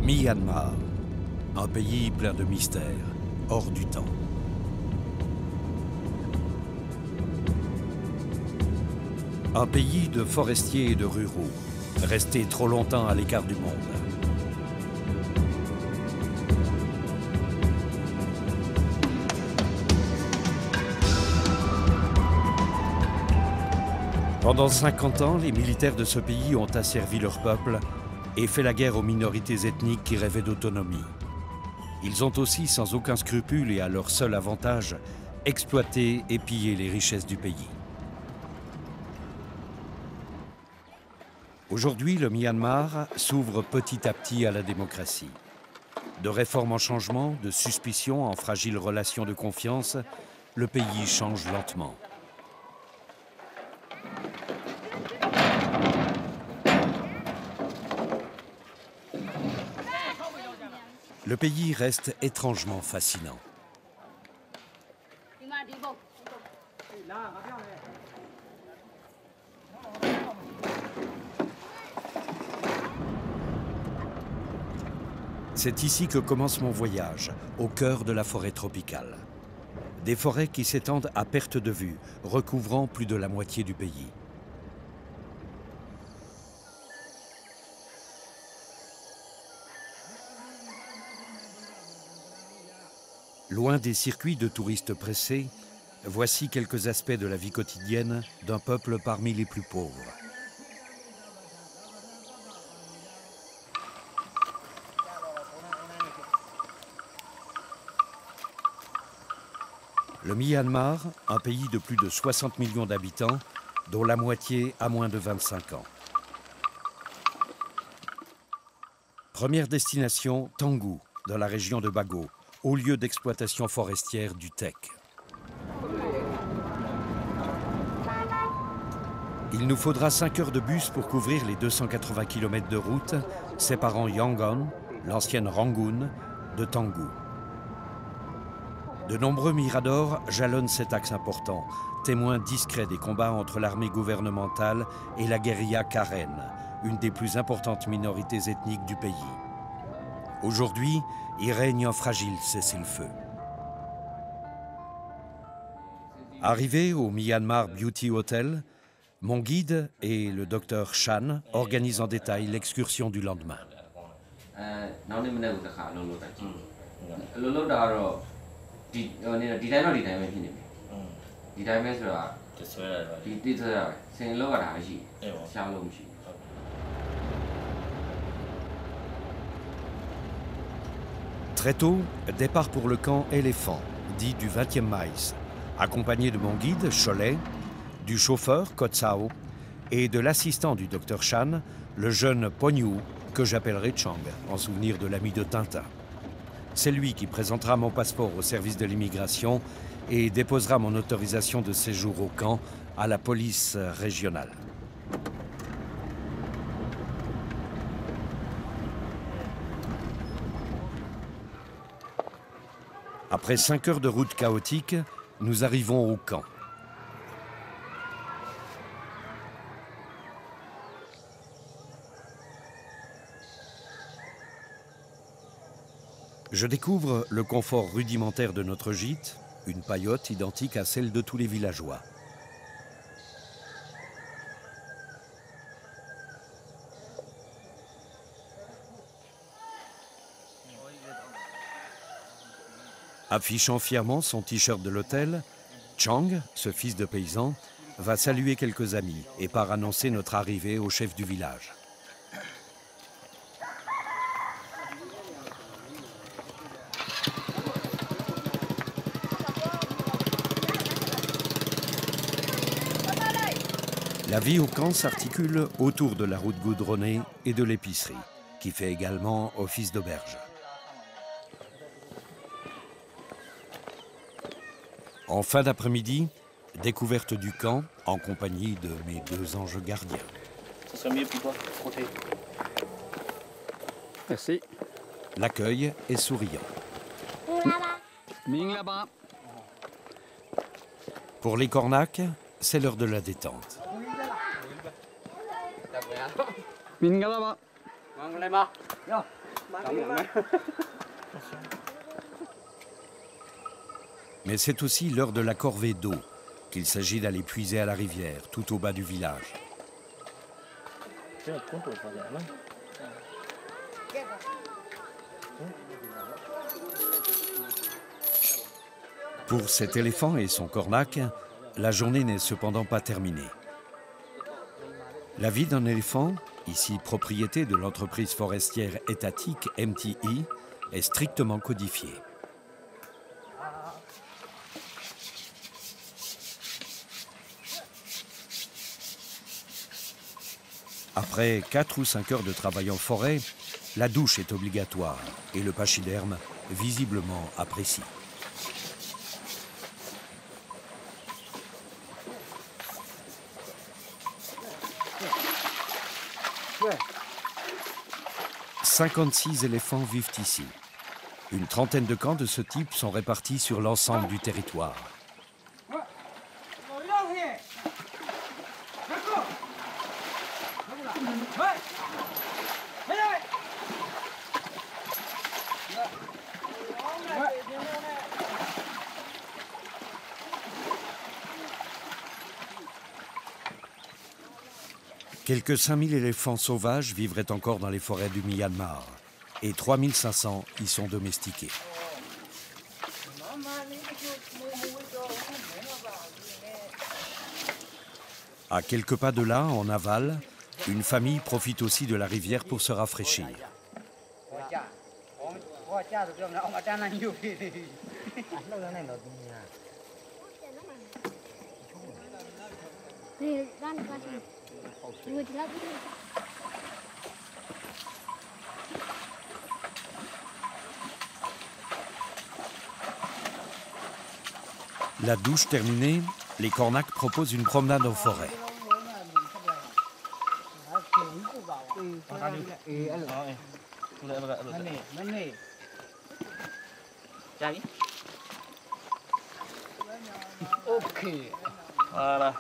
Myanmar, un pays plein de mystères, hors du temps. Un pays de forestiers et de ruraux, restés trop longtemps à l'écart du monde. Pendant 50 ans, les militaires de ce pays ont asservi leur peuple et fait la guerre aux minorités ethniques qui rêvaient d'autonomie. Ils ont aussi, sans aucun scrupule et à leur seul avantage, exploité et pillé les richesses du pays. Aujourd'hui, le Myanmar s'ouvre petit à petit à la démocratie. De réforme en changement, de suspicion en fragile relation de confiance, le pays change lentement. Le pays reste étrangement fascinant. C'est ici que commence mon voyage, au cœur de la forêt tropicale. Des forêts qui s'étendent à perte de vue, recouvrant plus de la moitié du pays. Loin des circuits de touristes pressés, voici quelques aspects de la vie quotidienne d'un peuple parmi les plus pauvres. Le Myanmar, un pays de plus de 60 millions d'habitants, dont la moitié a moins de 25 ans. Première destination, Tangou, dans la région de Bago, au lieu d'exploitation forestière du Tek. Il nous faudra 5 heures de bus pour couvrir les 280 km de route séparant Yangon, l'ancienne Rangoon, de Tangou. De nombreux miradors jalonnent cet axe important, témoin discret des combats entre l'armée gouvernementale et la guérilla Karen, une des plus importantes minorités ethniques du pays. Aujourd'hui, il règne un fragile cessez-le-feu. Arrivé au Myanmar Beauty Hotel, mon guide et le docteur Chan organisent en détail l'excursion du lendemain. Très tôt, départ pour le camp Éléphant, dit du 20e maïs, accompagné de mon guide, Cholet, du chauffeur, Kotsao, et de l'assistant du docteur Chan, le jeune Pognou, que j'appellerai Chang, en souvenir de l'ami de Tintin. C'est lui qui présentera mon passeport au service de l'immigration et déposera mon autorisation de séjour au camp à la police régionale. Après 5 heures de route chaotique, nous arrivons au camp. Je découvre le confort rudimentaire de notre gîte, une paillote identique à celle de tous les villageois. Affichant fièrement son t-shirt de l'hôtel, Chang, ce fils de paysan, va saluer quelques amis et part annoncer notre arrivée au chef du village. La vie au camp s'articule autour de la route goudronnée et de l'épicerie, qui fait également office d'auberge. En fin d'après-midi, découverte du camp en compagnie de mes 2 anges gardiens. Ce serait mieux pour toi, frotter. Merci. L'accueil est souriant. Ming là-bas. Pour les cornacs, c'est l'heure de la détente. Ming là-bas. Mais c'est aussi l'heure de la corvée d'eau qu'il s'agit d'aller puiser à la rivière, tout au bas du village. Pour cet éléphant et son cornac, la journée n'est cependant pas terminée. La vie d'un éléphant, ici propriété de l'entreprise forestière étatique MTI, est strictement codifiée. Après 4 ou 5 heures de travail en forêt, la douche est obligatoire et le pachyderme visiblement apprécie. Ouais. 56 éléphants vivent ici. Une trentaine de camps de ce type sont répartis sur l'ensemble du territoire. Quelques 5000 éléphants sauvages vivraient encore dans les forêts du Myanmar et 3500 y sont domestiqués. À quelques pas de là, en aval, une famille profite aussi de la rivière pour se rafraîchir. La douche terminée, les cornacs proposent une promenade en forêt. Ok. Voilà.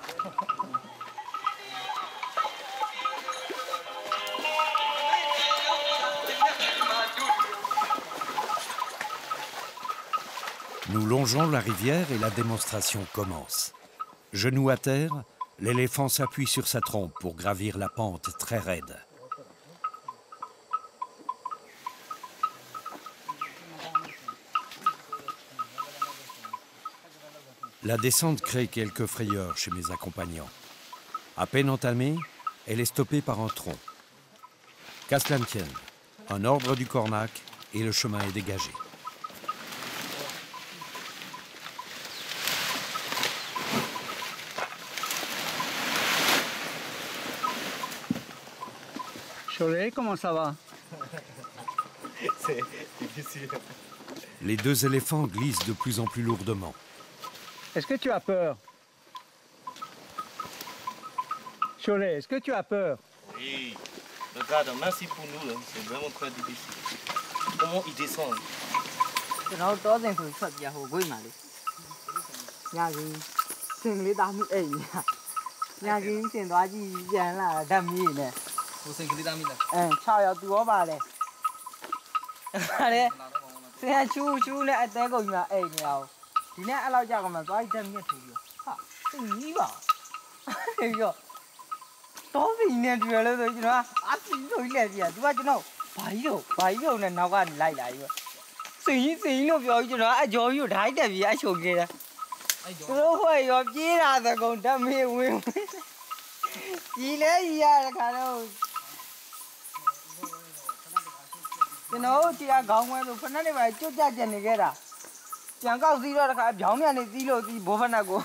Nous longeons la rivière et la démonstration commence. Genou à terre, l'éléphant s'appuie sur sa trompe pour gravir la pente très raide. La descente crée quelques frayeurs chez mes accompagnants. À peine entamée, elle est stoppée par un tronc. Qu'à cela ne tienne, un ordre du cornac et le chemin est dégagé. Cholet, comment ça va? C'est difficile. Les deux éléphants glissent de plus en plus lourdement. Est-ce que tu as peur? Cholet, est-ce que tu as peur? Oui. Regarde, merci pour nous, là. C'est vraiment très difficile. Comment il descend? Nó có tiền phun sạch và hồ quê mà đi. Nhà gì tiền lấy đam ấy nhá. Nhà gì tiền đó gì giờ là đam gì nè. Vô sinh cái đam Sao giờ tôi bà đây. Đấy. Thế chú lại tới cùng là ấy nhiều. Thì nè lao ra còn mà có đam như thế gì. Ha, tự nghĩ bảo. Thấy chưa? Đó vì nè chuyện là rồi chứ nó. Áp gì rồi nè gì à. Chú ba chú nào. Phải đâu nè nào qua lại rồi. Sinh nó biểu cho nó ai cho yêu thái tại vì ai chồng kia nó phải gặp chỉ là ta còn đam mê nguyên chỉ lấy gì à cả đâu cái nó chỉ là gạo ngoài rồi phần này phải chút ra chân này cái đó chẳng có gì đâu là cả béo này gì đâu thì bố phần nào cũng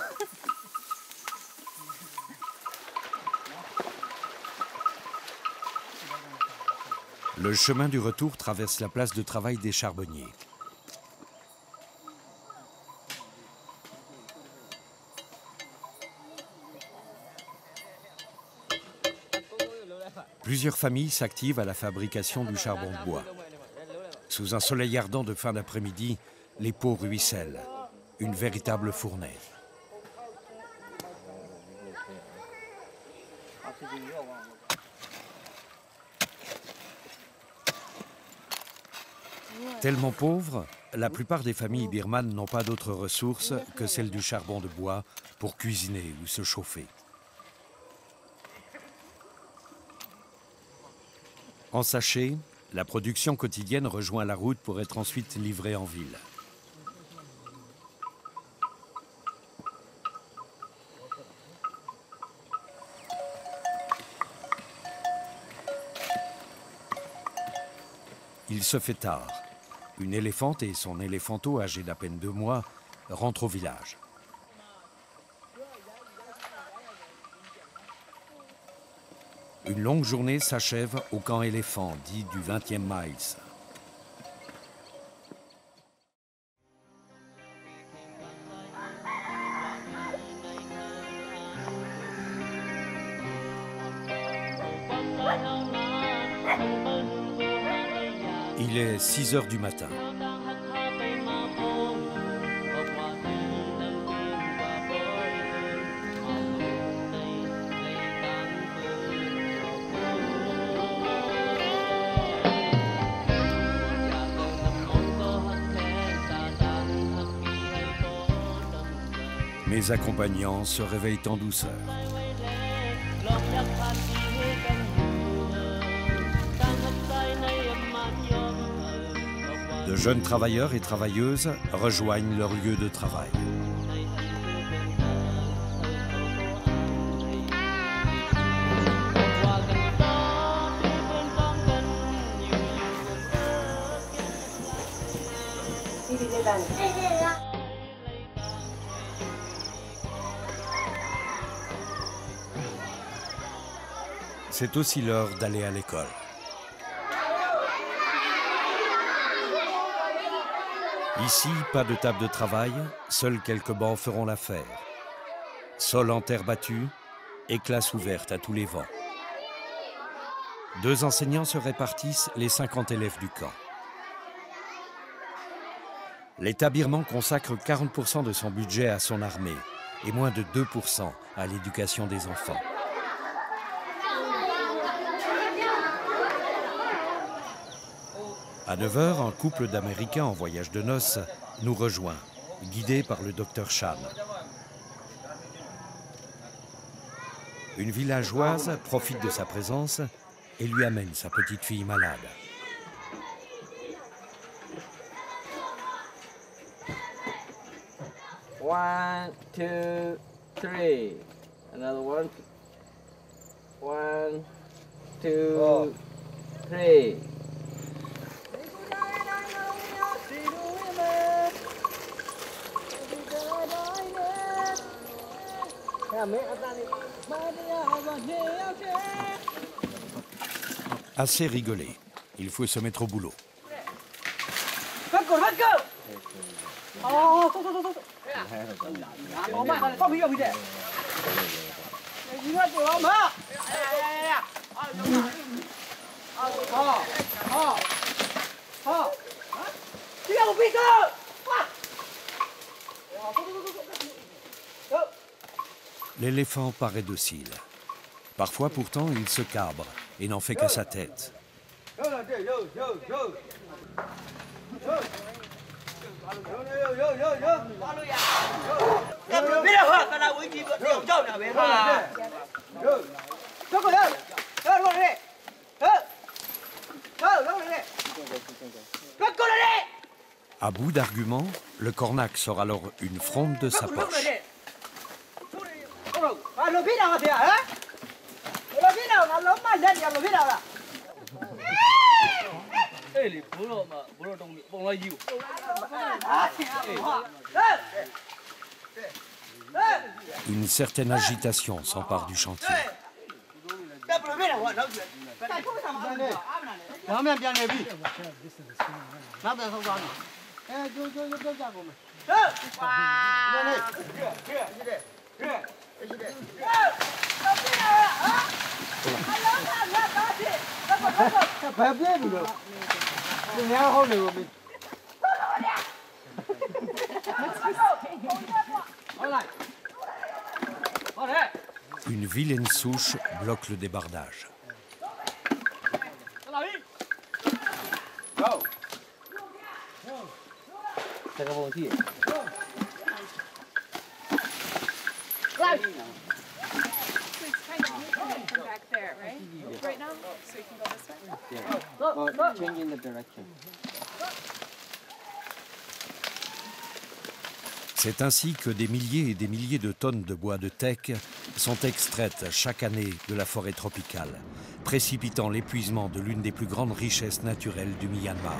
Le chemin du retour traverse la place de travail des charbonniers. Plusieurs familles s'activent à la fabrication du charbon de bois. Sous un soleil ardent de fin d'après-midi, les pots ruissellent. Une véritable fournaise. Tellement pauvres, la plupart des familles birmanes n'ont pas d'autres ressources que celles du charbon de bois pour cuisiner ou se chauffer. En sachet, la production quotidienne rejoint la route pour être ensuite livrée en ville. Il se fait tard. Une éléphante et son éléphanteau, âgé d'à peine 2 mois, rentrent au village. Une longue journée s'achève au camp éléphant, dit du 20e miles. Il est 6 heures du matin. Mes accompagnants se réveillent en douceur. De jeunes travailleurs et travailleuses rejoignent leur lieu de travail. C'est aussi l'heure d'aller à l'école. Ici, pas de table de travail, seuls quelques bancs feront l'affaire. Sol en terre battue et classe ouverte à tous les vents. 2 enseignants se répartissent les 50 élèves du camp. L'État birman consacre 40% de son budget à son armée et moins de 2% à l'éducation des enfants. À 9 h, un couple d'Américains en voyage de noces nous rejoint, guidé par le docteur Chan. Une villageoise profite de sa présence et lui amène sa petite fille malade. One, two, three. Another one. One, two, three. Assez rigolé, il faut se mettre au boulot. L'éléphant paraît docile. Parfois, pourtant, il se cabre et n'en fait qu'à sa tête. À bout d'arguments, le cornac sort alors une fronde de sa poche. Une certaine agitation s'empare du chantier. Une vilaine souche bloque le débardage. Chắc không thì. Back there, right? Right now? So you can go this way? Yeah. Well, changing the direction. C'est ainsi que des milliers et des milliers de tonnes de bois de teck sont extraites chaque année de la forêt tropicale, précipitant l'épuisement de l'une des plus grandes richesses naturelles du Myanmar.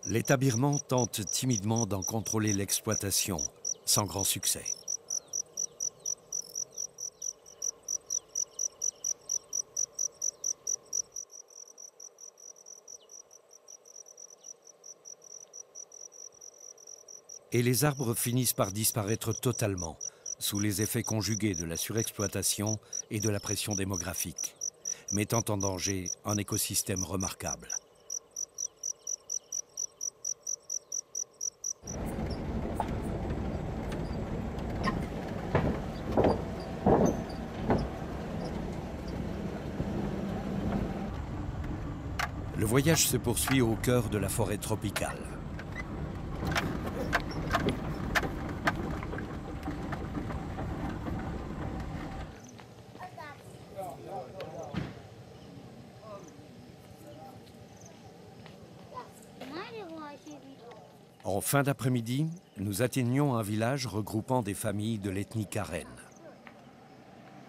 L'État birman tente timidement d'en contrôler l'exploitation, sans grand succès. Et les arbres finissent par disparaître totalement, sous les effets conjugués de la surexploitation et de la pression démographique, mettant en danger un écosystème remarquable. Le voyage se poursuit au cœur de la forêt tropicale. En fin d'après-midi, nous atteignons un village regroupant des familles de l'ethnie Karen.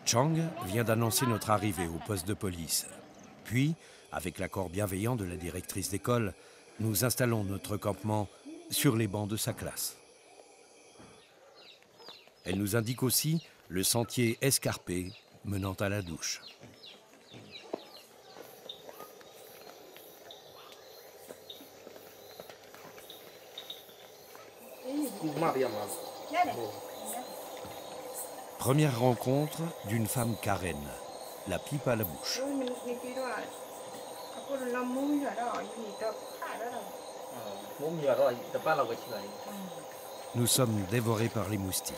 Chang vient d'annoncer notre arrivée au poste de police. Puis, avec l'accord bienveillant de la directrice d'école, nous installons notre campement sur les bancs de sa classe. Elle nous indique aussi le sentier escarpé menant à la douche. Première rencontre d'une femme Karen, la pipe à la bouche. Nous sommes dévorés par les moustiques.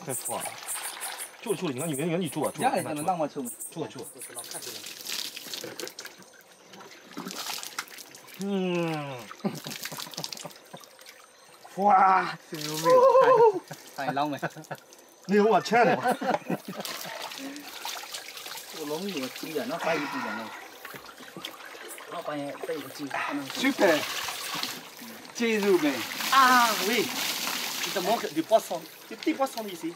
Très froid. 住，你住啊，住。家里可能让我住。住。嗯。哇，真有味。太浪漫。你有我钱的吗？我容易有鸡的，那还有一点呢。老板也带个鸡，可能。Super。鸡肉饼。Ah oui. Il te manque du poisson. Du petit poisson ici.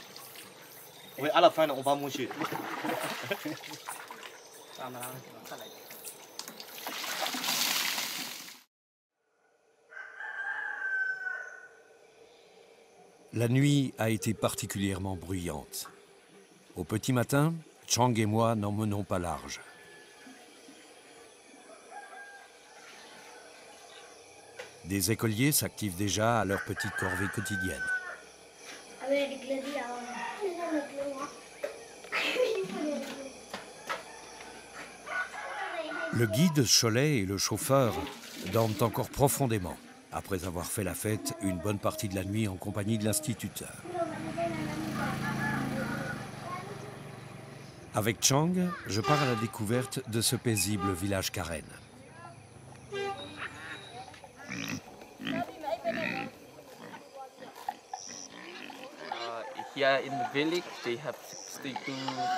Oui, à la fin, on va manger. La nuit a été particulièrement bruyante. Au petit matin, Chang et moi n'en menons pas large. Des écoliers s'activent déjà à leur petite corvée quotidienne. Le guide, Cholet et le chauffeur dorment encore profondément, après avoir fait la fête une bonne partie de la nuit en compagnie de l'instituteur. Avec Chang, je pars à la découverte de ce paisible village Karen. Here in the village, they have 62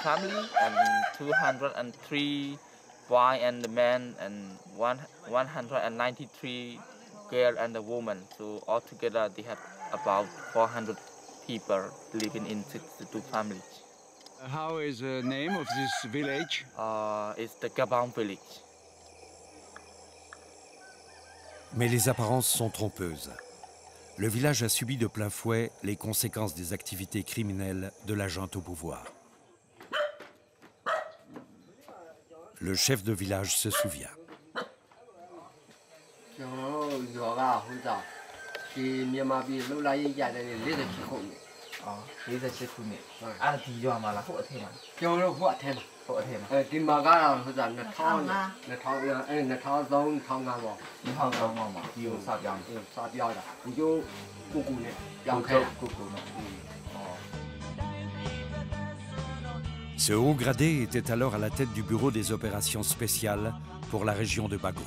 families and 203 boys and men and 193 girls and women. So altogether, they have about 400 people living in 62 families. How is the name of this village? It's the Gabang village. Mais les apparences sont trompeuses. Le village a subi de plein fouet les conséquences des activités criminelles de la junte au pouvoir. Le chef de village se souvient. Ce haut gradé était alors à la tête du bureau des opérations spéciales pour la région de Bago.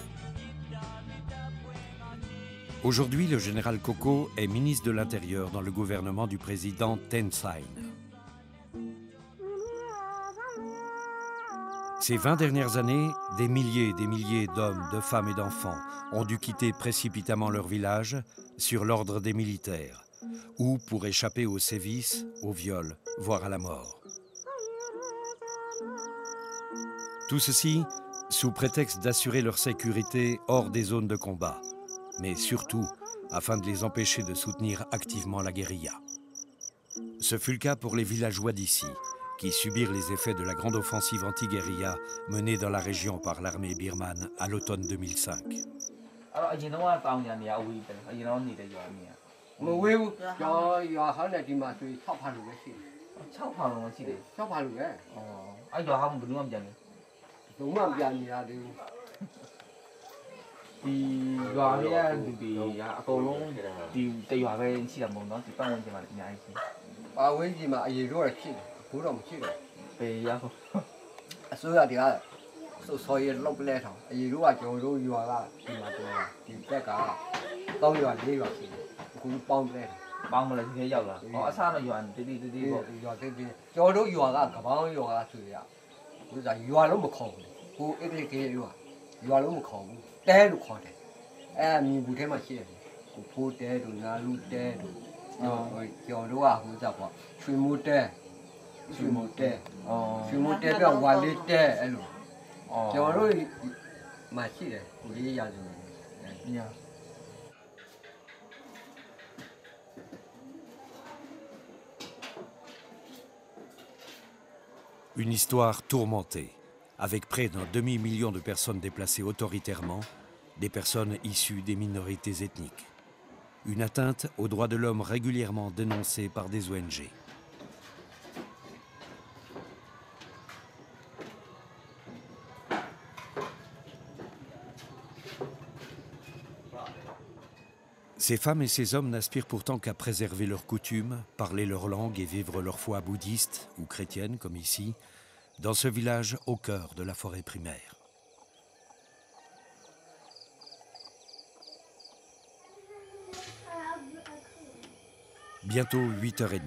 Aujourd'hui, le général Koko est ministre de l'Intérieur dans le gouvernement du président Thein Sein. Ces 20 dernières années, des milliers et des milliers d'hommes, de femmes et d'enfants ont dû quitter précipitamment leur village sur l'ordre des militaires ou pour échapper aux sévices, aux viols, voire à la mort. Tout ceci sous prétexte d'assurer leur sécurité hors des zones de combat, mais surtout afin de les empêcher de soutenir activement la guérilla. Ce fut le cas pour les villageois d'ici, qui subirent les effets de la grande offensive anti-guérilla menée dans la région par l'armée birmane à l'automne 2005. Une histoire tourmentée, avec près d'un demi-million de personnes déplacées autoritairement, des personnes issues des minorités ethniques. Une atteinte aux droits de l'homme régulièrement dénoncée par des ONG. Ces femmes et ces hommes n'aspirent pourtant qu'à préserver leurs coutumes, parler leur langue et vivre leur foi bouddhiste ou chrétienne, comme ici, dans ce village au cœur de la forêt primaire. Bientôt 8h30.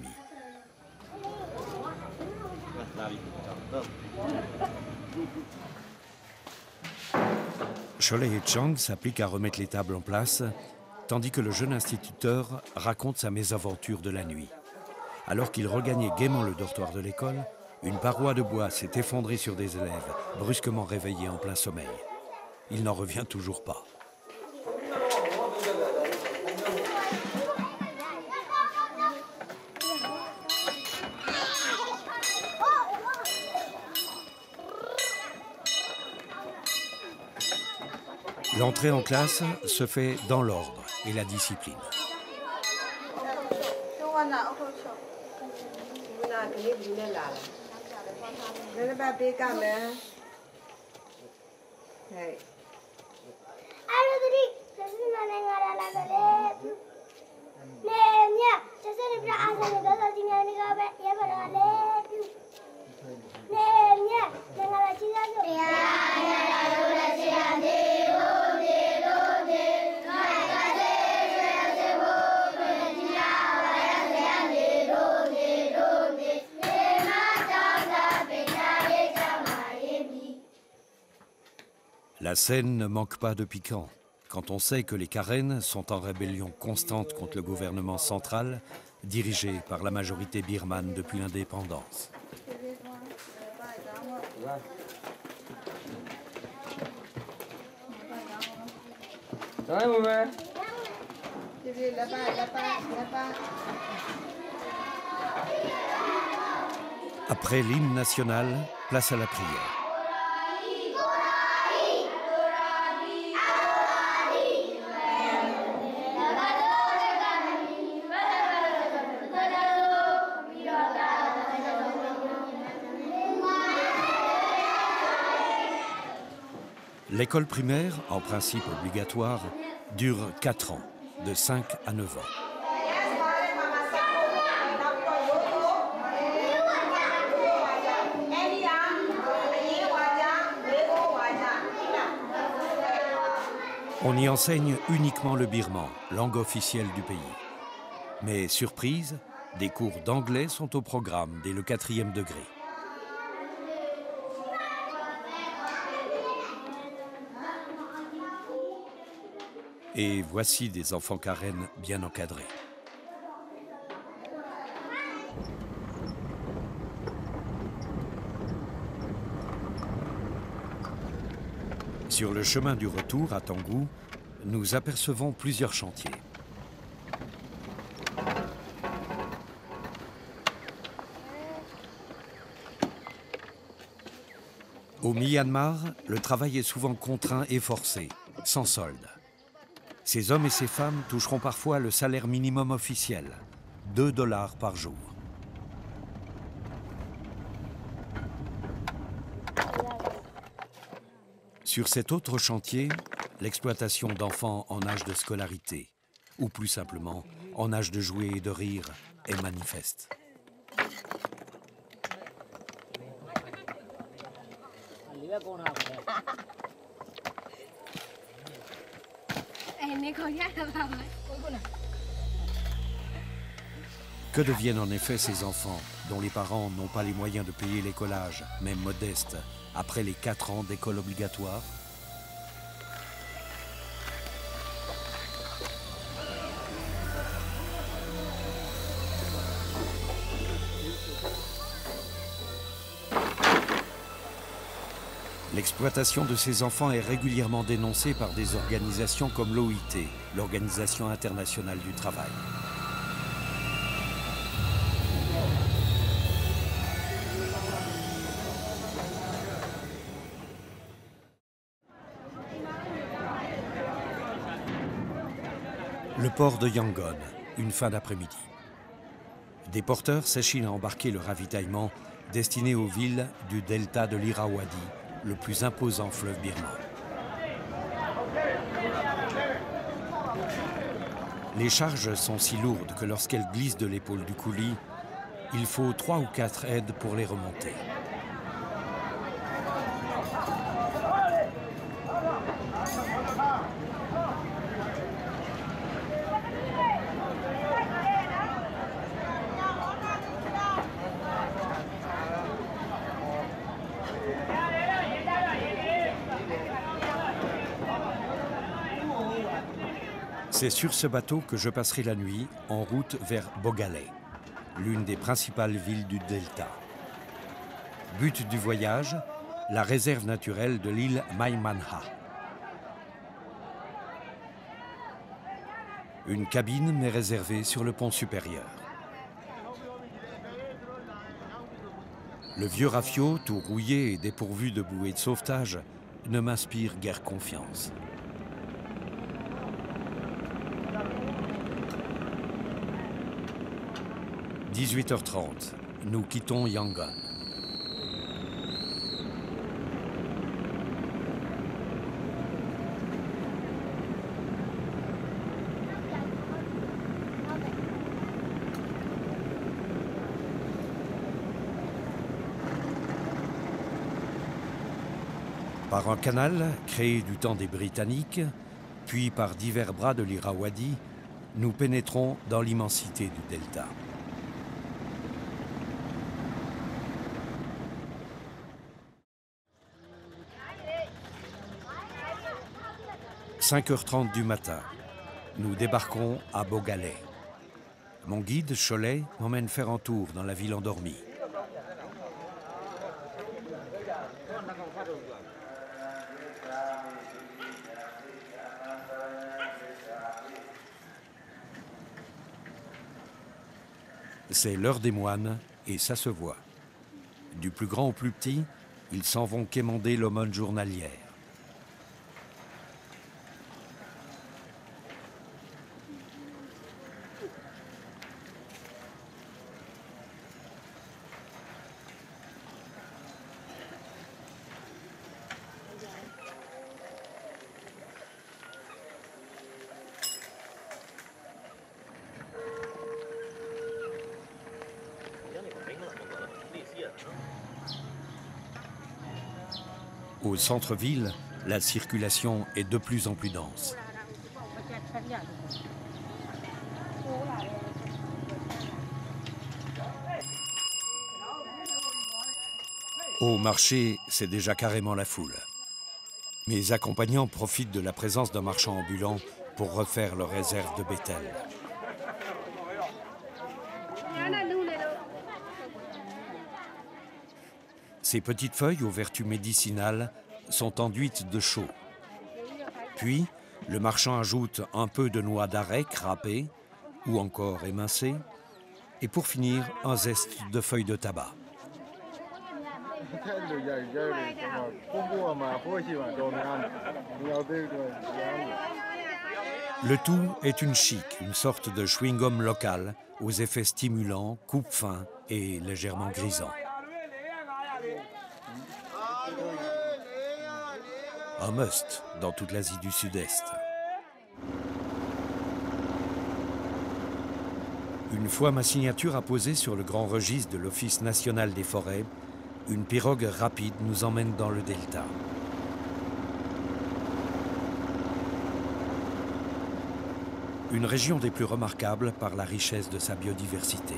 Cholet et Chang s'appliquent à remettre les tables en place, tandis que le jeune instituteur raconte sa mésaventure de la nuit. Alors qu'il regagnait gaiement le dortoir de l'école, une paroi de bois s'est effondrée sur des élèves, brusquement réveillés en plein sommeil. Il n'en revient toujours pas. L'entrée en classe se fait dans l'ordre et la discipline. La scène ne manque pas de piquant, quand on sait que les Karen sont en rébellion constante contre le gouvernement central, dirigé par la majorité birmane depuis l'indépendance. Après l'hymne national, place à la prière. L'école primaire, en principe obligatoire, dure 4 ans, de 5 à 9 ans. On y enseigne uniquement le birman, langue officielle du pays. Mais surprise, des cours d'anglais sont au programme dès le 4e degré. Et voici des enfants Karen bien encadrés. Sur le chemin du retour à Tangou, nous apercevons plusieurs chantiers. Au Myanmar, le travail est souvent contraint et forcé, sans solde. Ces hommes et ces femmes toucheront parfois le salaire minimum officiel, 2 $ par jour. Sur cet autre chantier, l'exploitation d'enfants en âge de scolarité, ou plus simplement, en âge de jouer et de rire, est manifeste. Que deviennent en effet ces enfants dont les parents n'ont pas les moyens de payer l'écolage, même modeste, après les 4 ans d'école obligatoire? L'exploitation de ces enfants est régulièrement dénoncée par des organisations comme l'OIT, l'Organisation internationale du travail. Le port de Yangon, une fin d'après-midi. Des porteurs s'échinent à embarquer le ravitaillement destiné aux villes du delta de l'Irrawaddy, le plus imposant fleuve birman. Les charges sont si lourdes que lorsqu'elles glissent de l'épaule du coulis, il faut 3 ou 4 aides pour les remonter. C'est sur ce bateau que je passerai la nuit en route vers Bogalay, l'une des principales villes du delta. But du voyage, la réserve naturelle de l'île Maimanha. Une cabine m'est réservée sur le pont supérieur. Le vieux rafio, tout rouillé et dépourvu de bouée de sauvetage, ne m'inspire guère confiance. « 18h30, nous quittons Yangon. Par un canal créé du temps des Britanniques, puis par divers bras de l'Irrawaddy, nous pénétrons dans l'immensité du delta. « 5h30 du matin, nous débarquons à Bogalay. Mon guide, Cholet, m'emmène faire un tour dans la ville endormie. C'est l'heure des moines et ça se voit. Du plus grand au plus petit, ils s'en vont quémander l'aumône journalière. Au centre-ville, la circulation est de plus en plus dense. Au marché, c'est déjà carrément la foule. Mes accompagnants profitent de la présence d'un marchand ambulant pour refaire leur réserve de bétel. Ces petites feuilles aux vertus médicinales sont enduites de chaux. Puis, le marchand ajoute un peu de noix d'arec râpée ou encore émincée. Et pour finir, un zeste de feuilles de tabac. Le tout est une chic, une sorte de chewing-gum local aux effets stimulants, coupe-fin et légèrement grisant. Un must dans toute l'Asie du Sud-Est. Une fois ma signature apposée sur le grand registre de l'Office national des forêts, une pirogue rapide nous emmène dans le delta. Une région des plus remarquables par la richesse de sa biodiversité.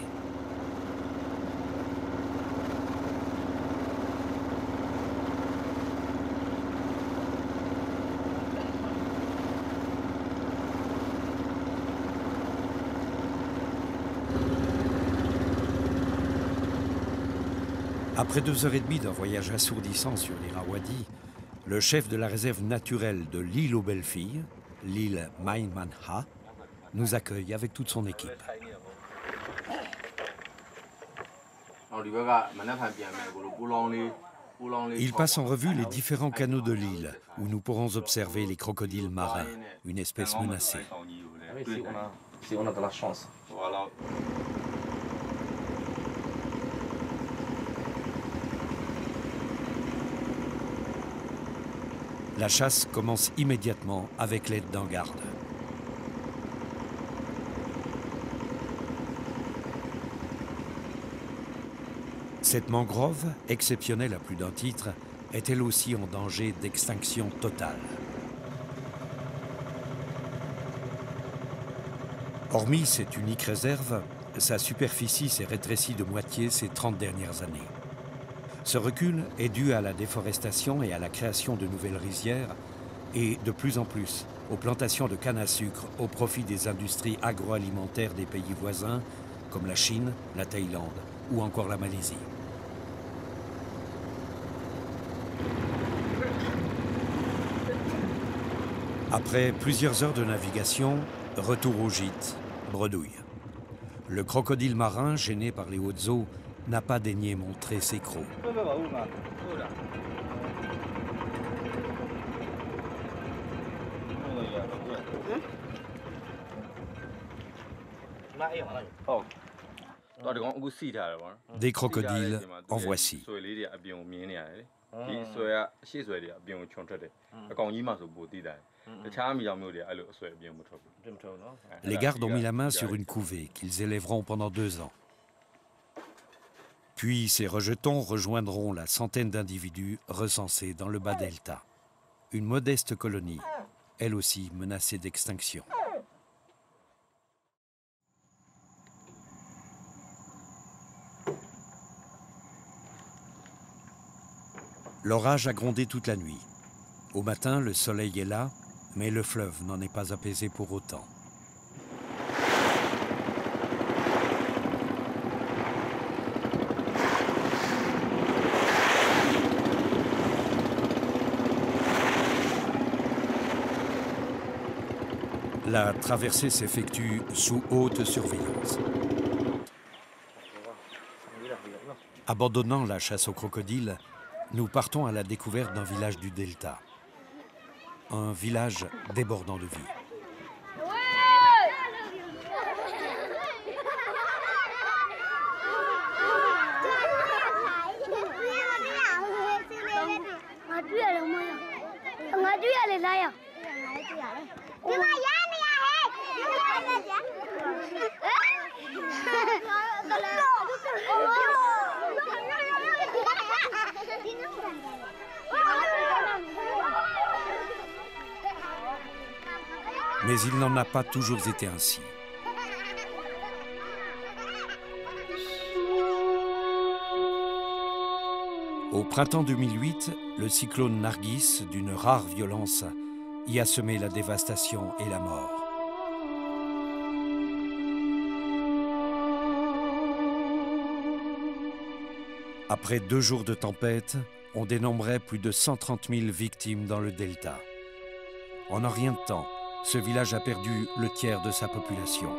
Après 2h30 d'un voyage assourdissant sur l'Irrawaddy, le chef de la réserve naturelle de l'île aux Belles Filles, l'île Mai Manha, nous accueille avec toute son équipe. Il passe en revue les différents canaux de l'île, où nous pourrons observer les crocodiles marins, une espèce menacée. Si on a de la chance. Voilà. La chasse commence immédiatement avec l'aide d'un garde. Cette mangrove, exceptionnelle à plus d'un titre, est elle aussi en danger d'extinction totale. Hormis cette unique réserve, sa superficie s'est rétrécie de moitié ces 30 dernières années. Ce recul est dû à la déforestation et à la création de nouvelles rizières et, de plus en plus, aux plantations de canne à sucre au profit des industries agroalimentaires des pays voisins comme la Chine, la Thaïlande ou encore la Malaisie. Après plusieurs heures de navigation, retour au gîte, bredouille. Le crocodile marin, gêné par les hautes eaux, n'a pas daigné montrer ses crocs. Des crocodiles, en voici. Les gardes ont mis la main sur une couvée qu'ils élèveront pendant 2 ans. Puis ces rejetons rejoindront la centaine d'individus recensés dans le bas delta. Une modeste colonie, elle aussi menacée d'extinction. L'orage a grondé toute la nuit. Au matin, le soleil est là, mais le fleuve n'en est pas apaisé pour autant. La traversée s'effectue sous haute surveillance. Abandonnant la chasse aux crocodiles, nous partons à la découverte d'un village du delta. Un village débordant de vie. Mais il n'en a pas toujours été ainsi. Au printemps 2008, le cyclone Nargis, d'une rare violence, y a semé la dévastation et la mort. Après 2 jours de tempête, on dénombrait plus de 130 000 victimes dans le delta. En un rien de temps, ce village a perdu le tiers de sa population.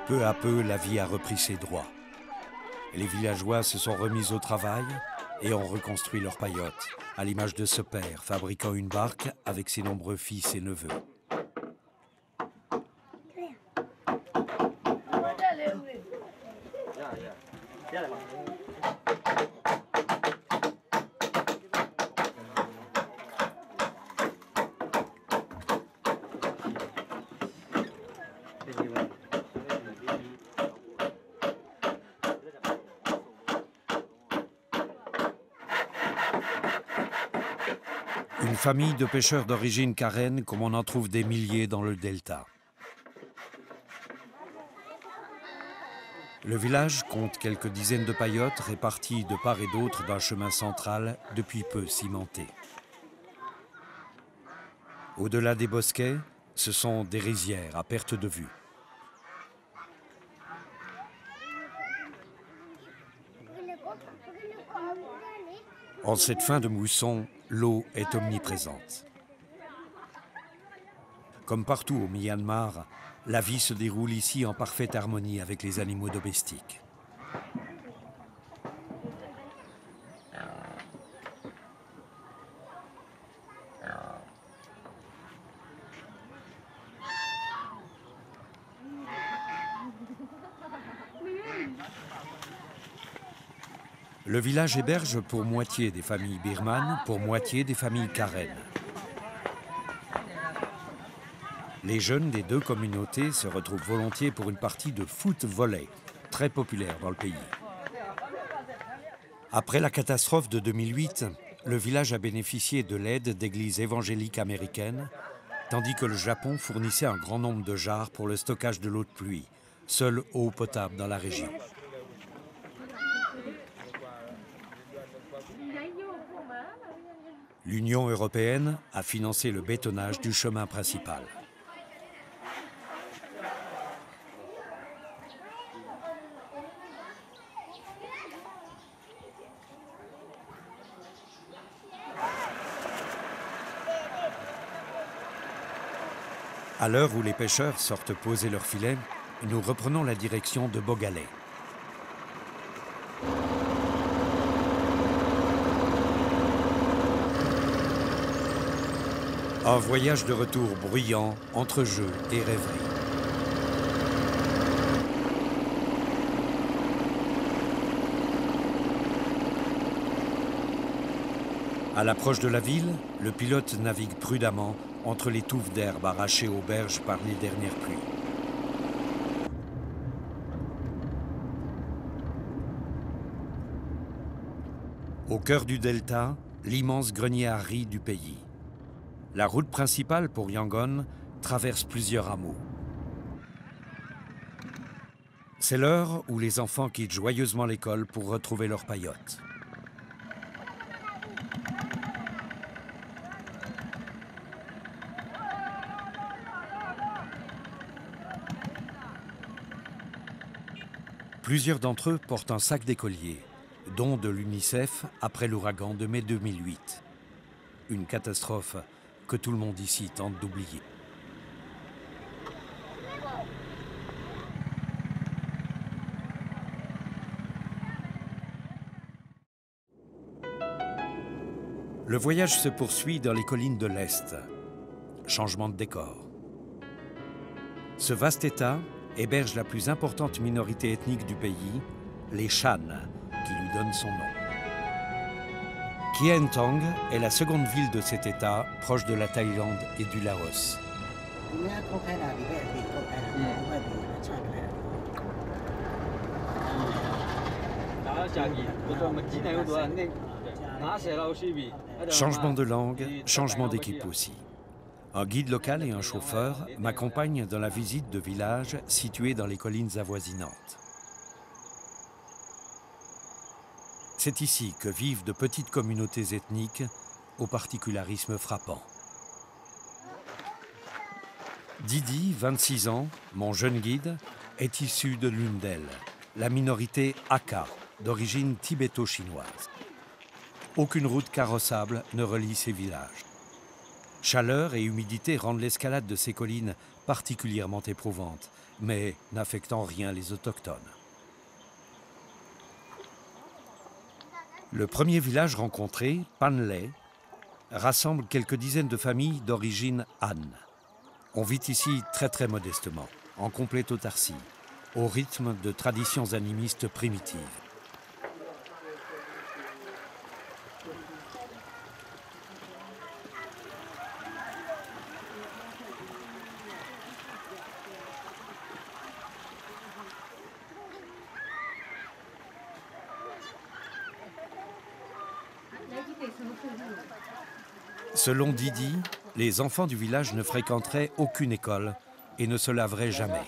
Peu à peu, la vie a repris ses droits. Les villageois se sont remis au travail et ont reconstruit leur paillote, à l'image de ce père fabriquant une barque avec ses nombreux fils et neveux. Une famille de pêcheurs d'origine karen comme on en trouve des milliers dans le delta. Le village compte quelques dizaines de paillotes réparties de part et d'autre d'un chemin central depuis peu cimenté. Au-delà des bosquets, ce sont des rizières à perte de vue. En cette fin de mousson, l'eau est omniprésente. Comme partout au Myanmar, la vie se déroule ici en parfaite harmonie avec les animaux domestiques. Le village héberge pour moitié des familles birmanes, pour moitié des familles karen. Les jeunes des 2 communautés se retrouvent volontiers pour une partie de foot-volley, très populaire dans le pays. Après la catastrophe de 2008, le village a bénéficié de l'aide d'églises évangéliques américaines, tandis que le Japon fournissait un grand nombre de jarres pour le stockage de l'eau de pluie, seule eau potable dans la région. L'Union européenne a financé le bétonnage du chemin principal. À l'heure où les pêcheurs sortent poser leurs filets, nous reprenons la direction de Bogalay. Un voyage de retour bruyant entre jeux et rêveries. À l'approche de la ville, le pilote navigue prudemment entre les touffes d'herbe arrachées aux berges par les dernières pluies. Au cœur du delta, l'immense grenier à riz du pays. La route principale pour Yangon traverse plusieurs hameaux. C'est l'heure où les enfants quittent joyeusement l'école pour retrouver leur paillote. Plusieurs d'entre eux portent un sac d'écolier, don de l'UNICEF après l'ouragan de mai 2008. Une catastrophe que tout le monde ici tente d'oublier. Le voyage se poursuit dans les collines de l'Est. Changement de décor. Ce vaste État héberge la plus importante minorité ethnique du pays, les Shan, qui lui donne son nom. Kien Tong est la seconde ville de cet État, proche de la Thaïlande et du Laos. Changement de langue, changement d'équipe aussi. Un guide local et un chauffeur m'accompagnent dans la visite de villages situés dans les collines avoisinantes. C'est ici que vivent de petites communautés ethniques aux particularismes frappants. Didi, 26 ans, mon jeune guide, est issu de l'une d'elles, la minorité Hakka, d'origine tibéto-chinoise. Aucune route carrossable ne relie ces villages. Chaleur et humidité rendent l'escalade de ces collines particulièrement éprouvante, mais n'affectant rien les autochtones. Le premier village rencontré, Panlé, rassemble quelques dizaines de familles d'origine Han. On vit ici très modestement, en complète autarcie, au rythme de traditions animistes primitives. Selon Didi, les enfants du village ne fréquenteraient aucune école et ne se laveraient jamais.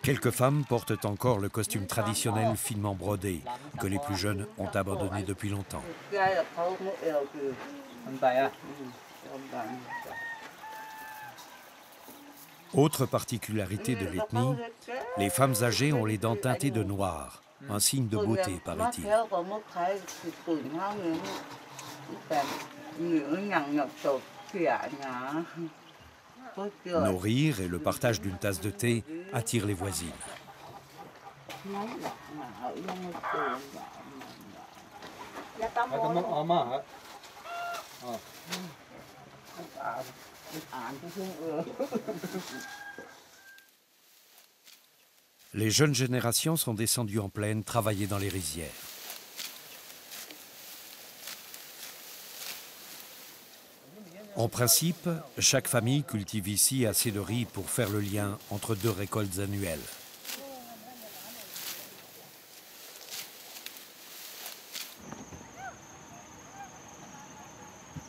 Quelques femmes portent encore le costume traditionnel finement brodé, que les plus jeunes ont abandonné depuis longtemps. Autre particularité de l'ethnie, les femmes âgées ont les dents teintées de noir, un signe de beauté, paraît-il. Nos rires et le partage d'une tasse de thé attirent les voisines. Les jeunes générations sont descendues en plaine travailler dans les rizières. En principe, chaque famille cultive ici assez de riz pour faire le lien entre deux récoltes annuelles.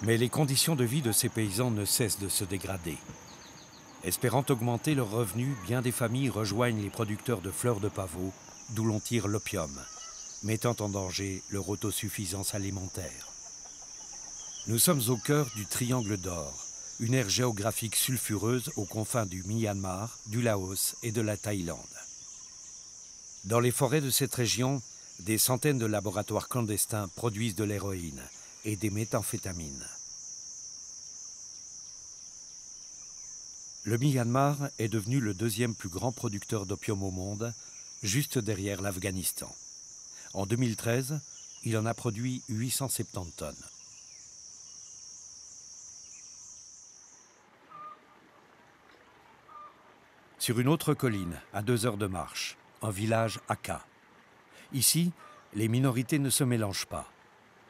Mais les conditions de vie de ces paysans ne cessent de se dégrader. Espérant augmenter leurs revenus, bien des familles rejoignent les producteurs de fleurs de pavot, d'où l'on tire l'opium, mettant en danger leur autosuffisance alimentaire. Nous sommes au cœur du Triangle d'Or, une aire géographique sulfureuse aux confins du Myanmar, du Laos et de la Thaïlande. Dans les forêts de cette région, des centaines de laboratoires clandestins produisent de l'héroïne et des méthamphétamines. Le Myanmar est devenu le deuxième plus grand producteur d'opium au monde, juste derrière l'Afghanistan. En 2013, il en a produit 870 tonnes. Sur une autre colline, à 2 heures de marche, un village Hakka. Ici, les minorités ne se mélangent pas.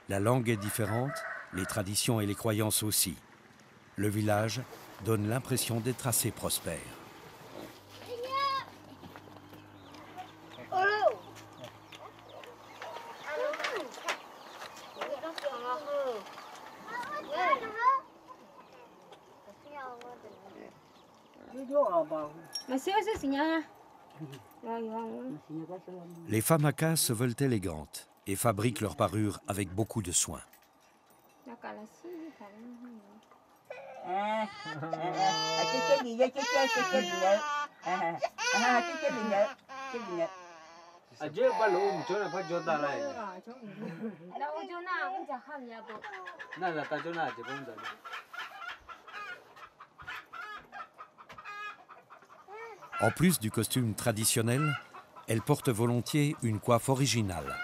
La langue est différente, les traditions et les croyances aussi. Le village donne l'impression d'être assez prospère. Les femmes Hakka se veulent élégantes et fabriquent leur parure avec beaucoup de soin. En plus du costume traditionnel, elle porte volontiers une coiffe originale,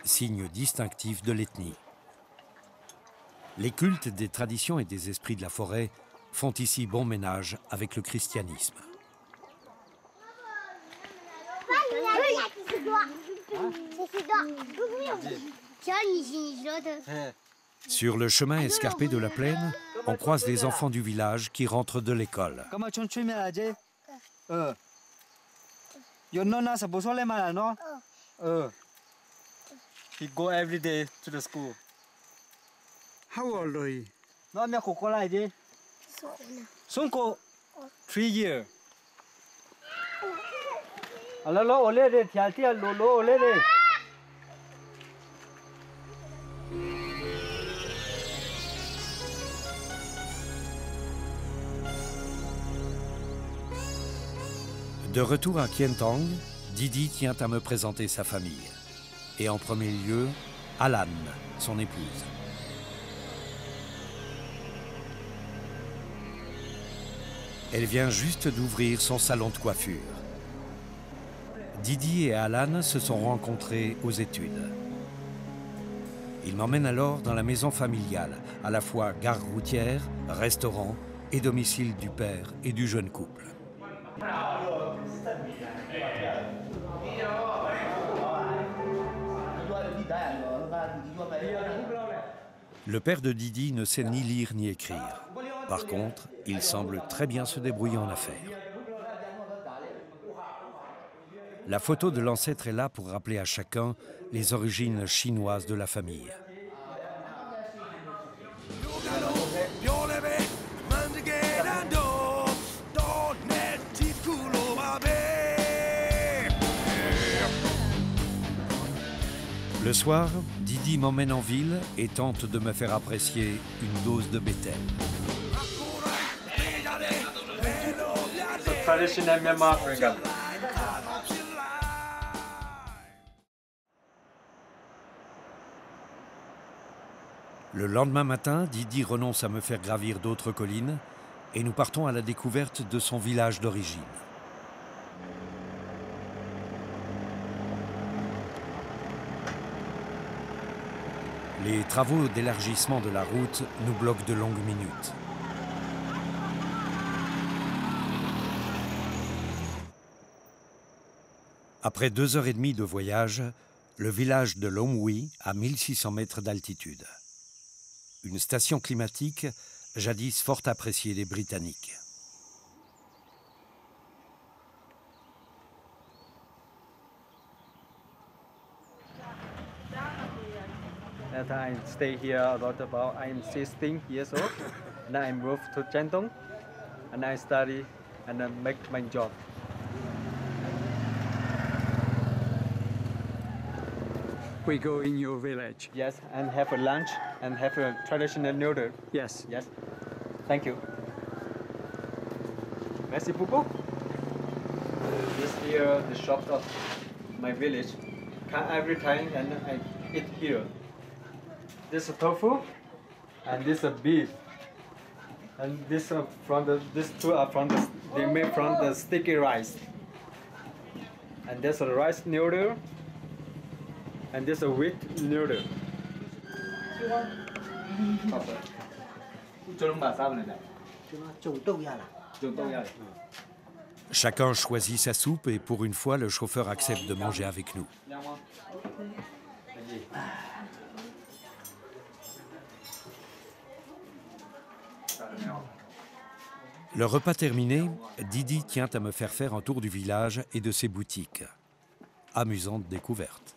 signe distinctif de l'ethnie. Les cultes des traditions et des esprits de la forêt font ici bon ménage avec le christianisme. Sur le chemin escarpé de la plaine, on croise les enfants du village qui rentrent de l'école. He go every day to the school. How old are you? No, me kokola je. Sunko 3 years. Alalo ole de thiati lolo ole de. De retour à Kien Tang, Didi tient à me présenter sa famille. Et en premier lieu, Alan, son épouse. Elle vient juste d'ouvrir son salon de coiffure. Didi et Alan se sont rencontrés aux études. Ils m'emmènent alors dans la maison familiale, à la fois gare routière, restaurant et domicile du père et du jeune couple. Le père de Didi ne sait ni lire ni écrire. Par contre, il semble très bien se débrouiller en affaires. La photo de l'ancêtre est là pour rappeler à chacun les origines chinoises de la famille. Le soir, Didi m'emmène en ville et tente de me faire apprécier une dose de bétel. Traditional Myanmar drinker. Le lendemain matin, Didi renonce à me faire gravir d'autres collines et nous partons à la découverte de son village d'origine. Les travaux d'élargissement de la route nous bloquent de longues minutes. Après 2h30 de voyage, le village de Lomui à 1600 mètres d'altitude. Une station climatique jadis fort appréciée des Britanniques. That I stay here about I'm 16 years old. Now I moved to Chantong and I study and I make my job. We go in your village. Yes, and have a lunch and have a traditional noodle. Yes. Yes. Thank you. Merci beaucoup. This here the shop of my village. Come every time and I eat here. This is tofu and this is beef. And this these two are they made from the sticky rice. And there's a rice noodle. And this is a wheat noodle. Chacun choisit sa soupe et pour une fois, le chauffeur accepte de manger avec nous. Le repas terminé, Didi tient à me faire faire un tour du village et de ses boutiques. Amusante découverte.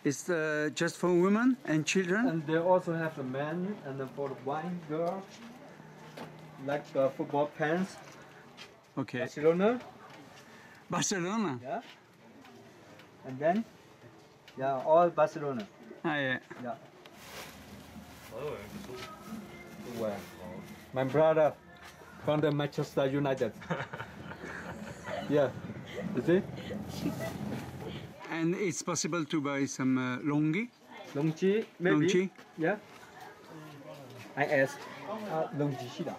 It's just for women and children? And they also have the men and for the wine girl, like the football pants. Okay. Barcelona, Barcelona? yeah. And then, yeah, all Barcelona. Ah, yeah. Yeah. Well, my brother from the Manchester United. Yeah, you see? And it's possible to buy some longi? Longji, maybe. Longji? Yeah. I asked. Longji 是的。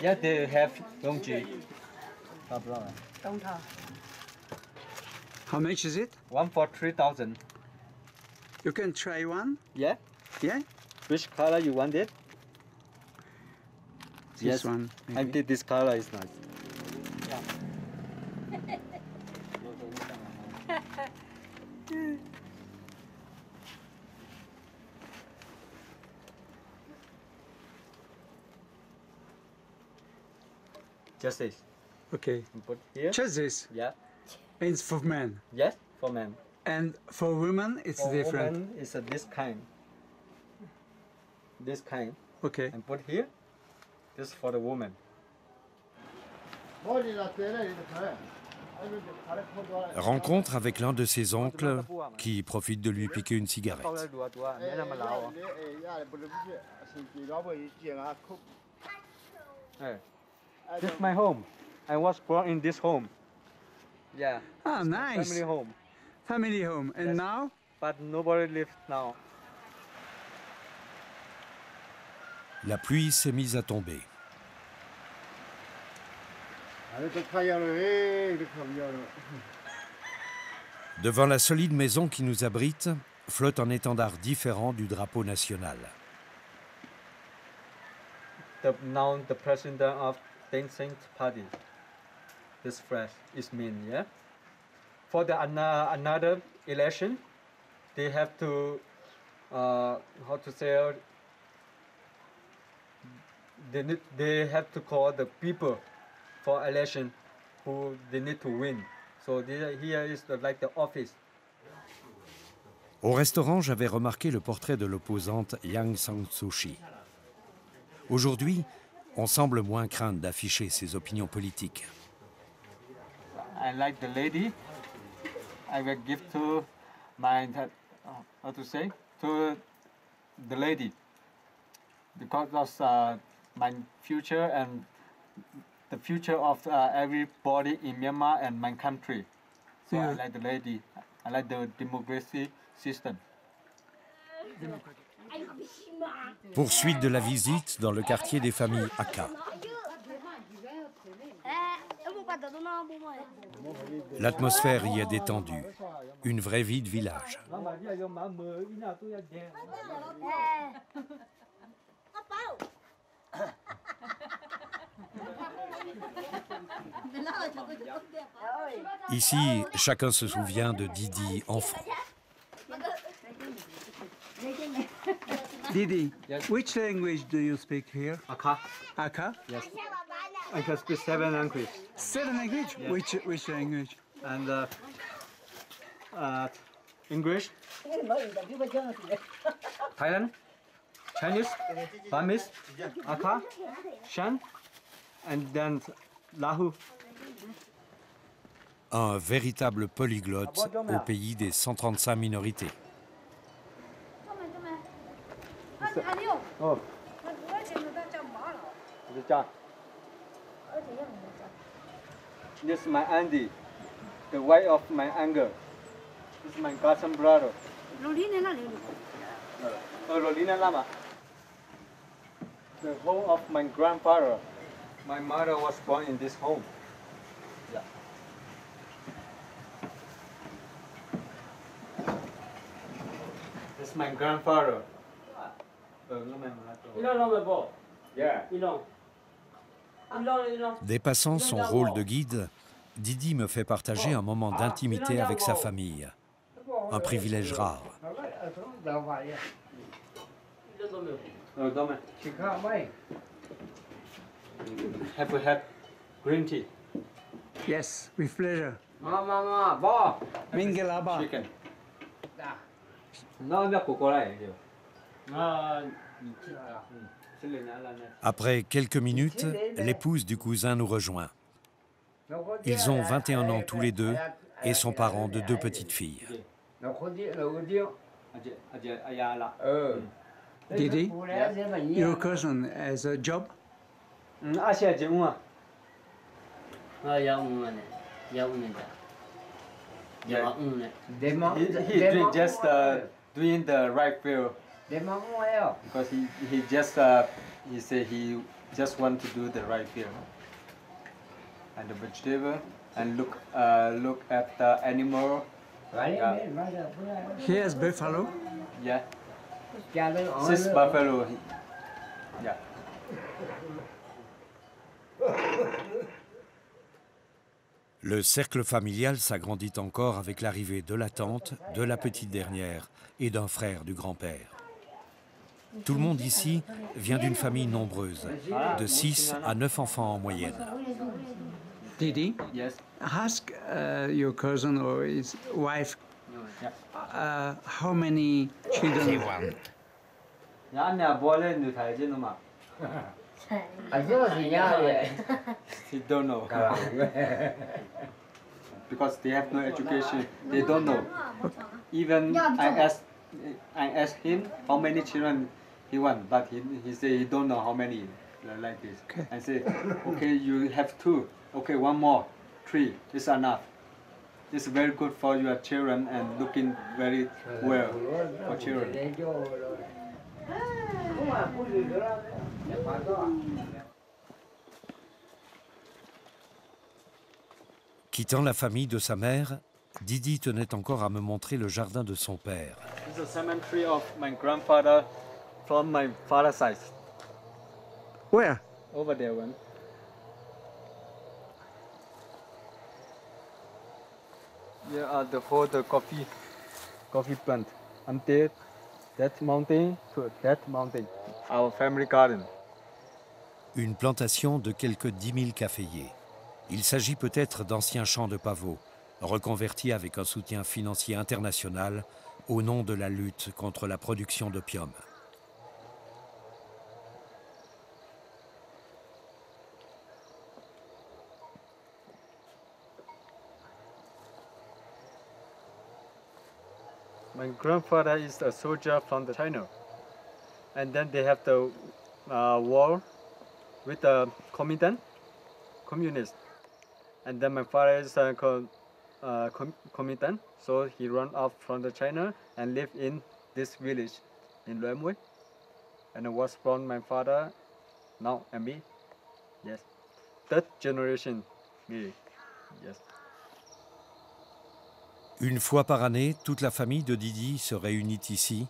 Yeah, they have Longji. How much is it? One for 3,000. You can try one? Yeah. Yeah? Which color you want it? This one. I maybe. think this color is nice. Just this. Okay. You put here. Just this. Yeah. It's for men. Yes, for men. And for women, it's For different. women, it's this kind. This kind. Okay. And put here. This is for the woman. Rencontre avec l'un de ses oncles qui profite de lui piquer une cigarette. This is my home. I was born in this home. Yeah. Ah, nice. Family home. Family home. And Yes. now? But nobody lives now. La pluie s'est mise à tomber. Devant la solide maison qui nous abrite, flotte un étendard différent du drapeau national. Now the president of Dancing Party. This flag is mean, yeah. For the another election, they have to how to say. They have to call the people for election who they need to win. So here is like the office. Au restaurant, j'avais remarqué le portrait de l'opposante Aung San Suu Kyi. Aujourd'hui, on semble moins craindre d'afficher ses opinions politiques. I like the lady. I will give to my how to say to the lady because of my future and the future of everybody in Myanmar and my country. So I like the lady. I like the democracy system. Poursuite de la visite dans le quartier des familles Aka. L'atmosphère y est détendue. Une vraie vie de village. Ici, chacun se souvient de Didi enfant. Didi, Yes. which language do you speak here? Aka. Aka? Yes. I can speak 7 languages. 7 language? Yes. Which language? And English, Thailand, Chinese, Burmese, Aka, Shan, and then Lahu. Un véritable polyglotte au pays des 135 minorités. Oh. This is my Andy, the wife of my anger. This is my cousin brother. Rolina Lama. The home of my grandfather. My mother was born in this home. Yeah. This is my grandfather. Yeah. Dépassant son rôle de guide, Didi me fait partager un moment d'intimité avec sa famille. Un privilège rare. Have you had green tea? Yes, with pleasure. Mingalaba. Chicken. No, no, Après quelques minutes, l'épouse du cousin nous rejoint. Ils ont 21 ans tous les deux et sont parents de 2 petites filles. Ayala. Didi, your cousin has a job? Asia Jemua. He just doing the right field because he just he say he just want to do the right field and the vegetable and look at the animal. He has buffalo. Yeah. 6 buffalo. Yeah. Le cercle familial s'agrandit encore avec l'arrivée de la tante, de la petite dernière et d'un frère du grand-père. Tout le monde ici vient d'une famille nombreuse, de 6 à 9 enfants en moyenne. Didi, Yes. ask your cousin or his wife how many children. He don't know. Because they have no education, they don't know. Even I asked him how many children he want, but he say he don't know how many like this. Okay. I say, okay, you have 2. Okay, 1 more, 3. It's enough. It's very good for your children and looking very well for children. Quittant la famille de sa mère, Didi tenait encore à me montrer le jardin de son père. It's a cemetery of my grandfather from my father's side. Where? Over there one. Here are the whole coffee plant. Until that mountain to that mountain. Our family garden. Une plantation de quelques 10 000 caféiers. Il s'agit peut-être d'anciens champs de pavots, reconvertis avec un soutien financier international au nom de la lutte contre la production d'opium. My grandfather is a soldier from China, and then they have the war with the communist, and then my father is a commutant, so he run off from the China and live in this village in Luemui, and I was from my father, now and me, yes, 3rd generation, me, yes. Une fois par année, toute la famille de Didi se réunit ici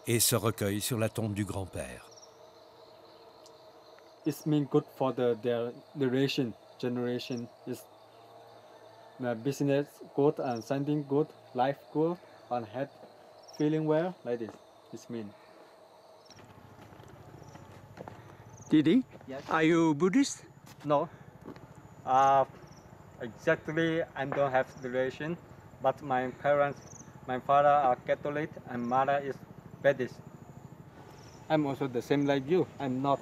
et se recueille sur la tombe du grand-père. It's mean good for their generation. Is the business good and something good, life good, and head feeling well like this. It's mean. Didi, Yes. are you Buddhist? No. Exactly, I don't have relation, but my parents, my father are Catholic and mother is Buddhist. I'm also the same like you. I'm not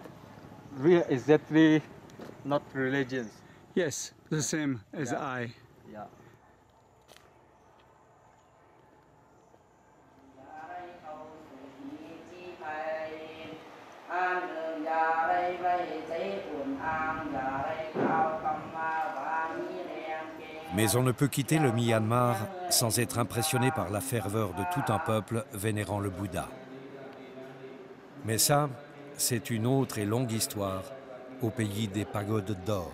exactly not religious. Yes, the same as Yeah. I. Yeah. Mais on ne peut quitter le Myanmar sans être impressionné par la ferveur de tout un peuple vénérant le Bouddha. Mais ça, c'est une autre et longue histoire au pays des pagodes d'or.